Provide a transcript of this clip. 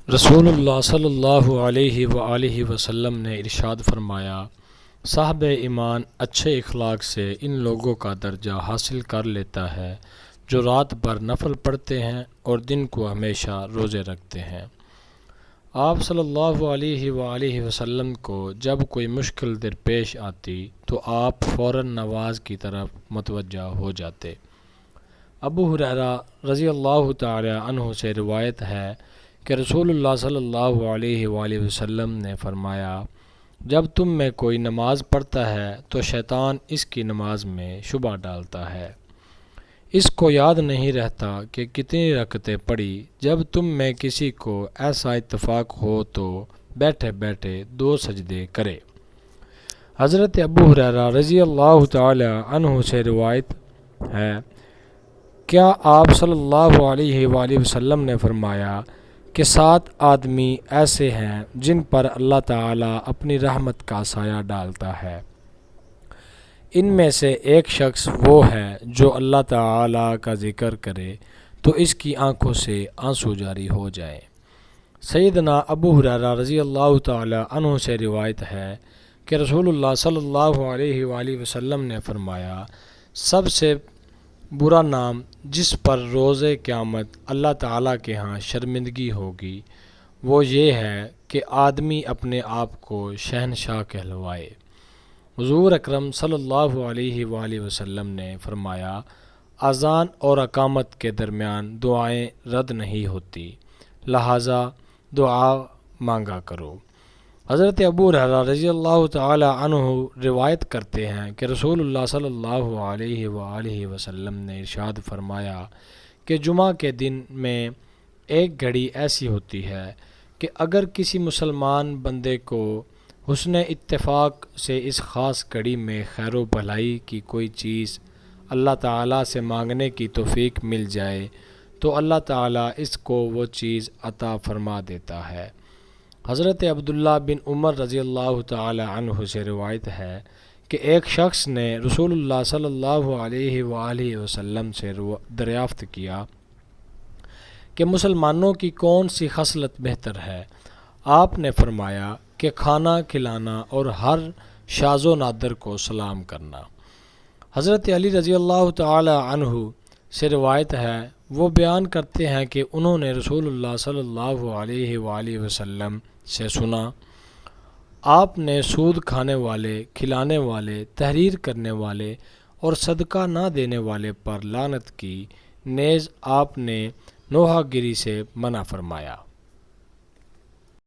رسول اللہ صلی اللہ علیہ وآلہ وسلم نے ارشاد فرمایا، صاحب ایمان اچھے اخلاق سے ان لوگوں کا درجہ حاصل کر لیتا ہے جو رات بھر نفل پڑھتے ہیں اور دن کو ہمیشہ روزے رکھتے ہیں۔ آپ صلی اللہ علیہ وآلہ وسلم کو جب کوئی مشکل درپیش آتی تو آپ فوراً نماز کی طرف متوجہ ہو جاتے۔ ابو ہریرہ رضی اللہ تعالی عنہ سے روایت ہے کہ رسول اللہ صلی اللہ علیہ وآلہ وسلم نے فرمایا، جب تم میں کوئی نماز پڑھتا ہے تو شیطان اس کی نماز میں شبہ ڈالتا ہے۔ اس کو یاد نہیں رہتا کہ کتنی رکعتیں پڑھی۔ جب تم میں کسی کو ایسا اتفاق ہو تو بیٹھے بیٹھے 2 سجدے کرے۔ حضرت ابو ہریرہ رضی اللہ تعالی عنہ سے روایت ہے، کیا آپ صلی اللہ علیہ وآلہ وسلم نے فرمایا کہ 7 آدمی ایسے ہیں جن پر اللہ تعالیٰ اپنی رحمت کا سایہ ڈالتا ہے۔ ان میں سے ایک شخص وہ ہے جو اللہ تعالیٰ کا ذکر کرے تو اس کی آنکھوں سے آنسو جاری ہو جائیں۔ سیدنا ابو ہریرہ رضی اللہ تعالی عنہ سے روایت ہے کہ رسول اللہ صلی اللہ علیہ وآلہ وسلم نے فرمایا، سب سے برا نام جس پر روز قیامت اللہ تعالیٰ کے ہاں شرمندگی ہوگی وہ یہ ہے کہ آدمی اپنے آپ کو شہنشاہ کہلوائے۔ حضور اکرم صلی اللہ علیہ وآلہ وسلم نے فرمایا، اذان اور اقامت کے درمیان دعائیں رد نہیں ہوتی، لہٰذا دعا مانگا کرو۔ حضرت ابو ہریرہ رضی اللہ تعالی عنہ روایت کرتے ہیں کہ رسول اللہ صلی اللہ علیہ وآلہ وسلم نے ارشاد فرمایا کہ جمعہ کے دن میں ایک گھڑی ایسی ہوتی ہے کہ اگر کسی مسلمان بندے کو حسن اتفاق سے اس خاص گھڑی میں خیر و بھلائی کی کوئی چیز اللہ تعالیٰ سے مانگنے کی توفیق مل جائے تو اللہ تعالیٰ اس کو وہ چیز عطا فرما دیتا ہے۔ حضرت عبداللہ بن عمر رضی اللہ تعالی عنہ سے روایت ہے کہ ایک شخص نے رسول اللہ صلی اللہ علیہ وآلہ وسلم سے دریافت کیا کہ مسلمانوں کی کون سی خصلت بہتر ہے؟ آپ نے فرمایا کہ کھانا کھلانا اور ہر شاذ و نادر کو سلام کرنا۔ حضرت علی رضی اللہ تعالی عنہ سے روایت ہے، وہ بیان کرتے ہیں کہ انہوں نے رسول اللہ صلی اللہ علیہ وآلہ وسلم سے سنا، آپ نے سود کھانے والے، کھلانے والے، تحریر کرنے والے اور صدقہ نہ دینے والے پر لعنت کی، نیز آپ نے نوحہ گری سے منع فرمایا۔